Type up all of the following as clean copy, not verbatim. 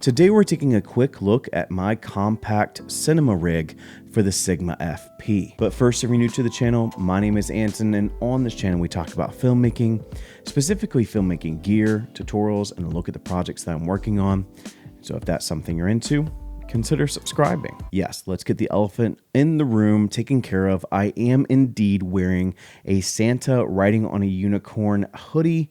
Today we're taking a quick look at my compact cinema rig for the Sigma FP. But first, if you're new to the channel, my name is Anton, and on this channel we talk about filmmaking, specifically filmmaking gear, tutorials, and a look at the projects that I'm working on. So if that's something you're into, consider subscribing. Yes, let's get the elephant in the room taken care of. I am indeed wearing a Santa riding on a unicorn hoodie.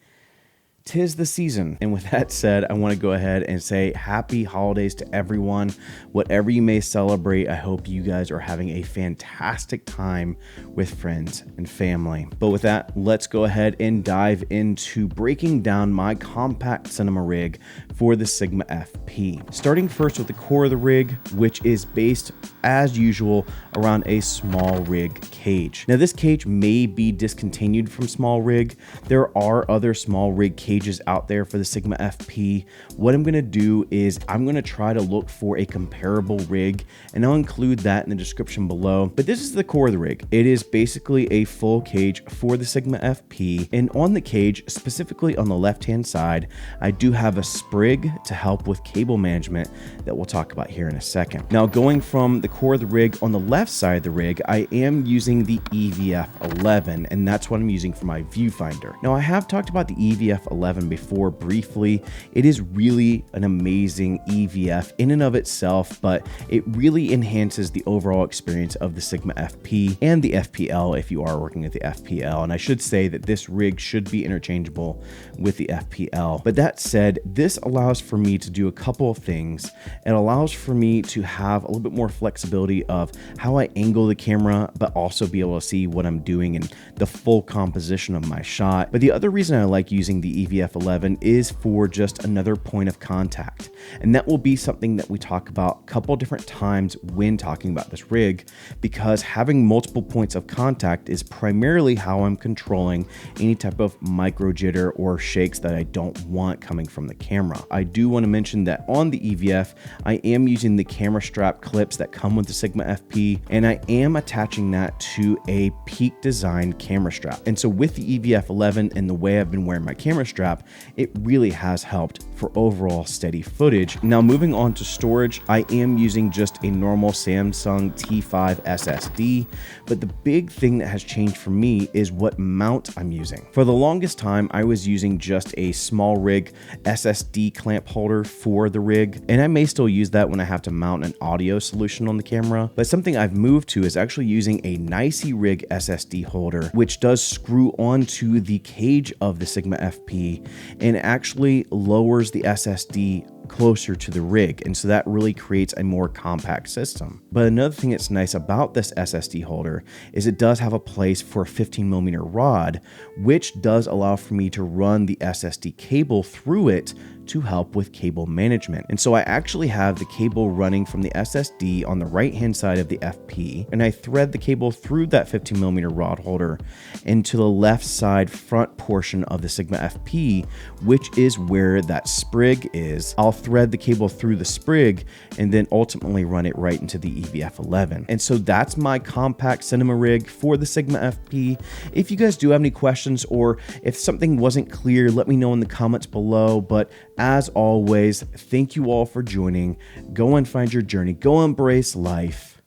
'Tis the season. And with that said, I want to go ahead and say happy holidays to everyone. Whatever you may celebrate, I hope you guys are having a fantastic time with friends and family. But with that, let's go ahead and dive into breaking down my compact cinema rig for the Sigma FP. Starting first with the core of the rig, which is based as usual around a small rig cage. Now this cage may be discontinued from small rig. There are other small rig cages out there for the Sigma FP. What I'm going to do is I'm going to try to look for a comparable rig, and I'll include that in the description below. But this is the core of the rig. It is basically a full cage for the Sigma FP, and on the cage, specifically on the left hand side, I do have a sprig to help with cable management that we'll talk about here in a second. Now going from the core of the rig, on the left side of the rig, I am using the EVF11, and that's what I'm using for my viewfinder. Now I have talked about the EVF11 before briefly. It is really an amazing EVF in and of itself, but it really enhances the overall experience of the Sigma FP and the FPL if you are working at the FPL. And I should say that this rig should be interchangeable with the FPL. But that said, this allows for me to do a couple of things. It allows for me to have a little bit more flexibility of how I angle the camera, but also be able to see what I'm doing and the full composition of my shot. But the other reason I like using the EVF11 is for just another point of contact. And that will be something that we talk about a couple different times when talking about this rig, because having multiple points of contact is primarily how I'm controlling any type of micro jitter or shakes that I don't want coming from the camera. I do want to mention that on the EVF, I am using the camera strap clips that come with the Sigma FP, and I am attaching that to a Peak Design camera strap. And so with the EVF11 and the way I've been wearing my camera strap, it really has helped for overall steady footage. Now moving on to storage, I am using just a normal Samsung T5 SSD, but the big thing that has changed for me is what mount I'm using. For the longest time, I was using just a small rig SSD clamp holder for the rig, and I may still use that when I have to mount an audio solution on the camera, but something I've moved to is actually using a Nicey rig SSD holder, which does screw onto the cage of the Sigma FP and actually lowers the SSD closer to the rig, and so that really creates a more compact system. But another thing that's nice about this SSD holder is it does have a place for a 15mm rod, which does allow for me to run the SSD cable through it to help with cable management. And so I actually have the cable running from the SSD on the right hand side of the FP, and I thread the cable through that 15mm rod holder into the left side front portion of the Sigma FP, which is where that sprig is. I'll thread the cable through the sprig and then ultimately run it right into the EVF11. And so that's my compact cinema rig for the Sigma FP. If you guys do have any questions, or if something wasn't clear, let me know in the comments below. But as always, thank you all for joining. Go and find your journey. Go embrace life.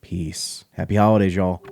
Peace. Happy holidays, y'all.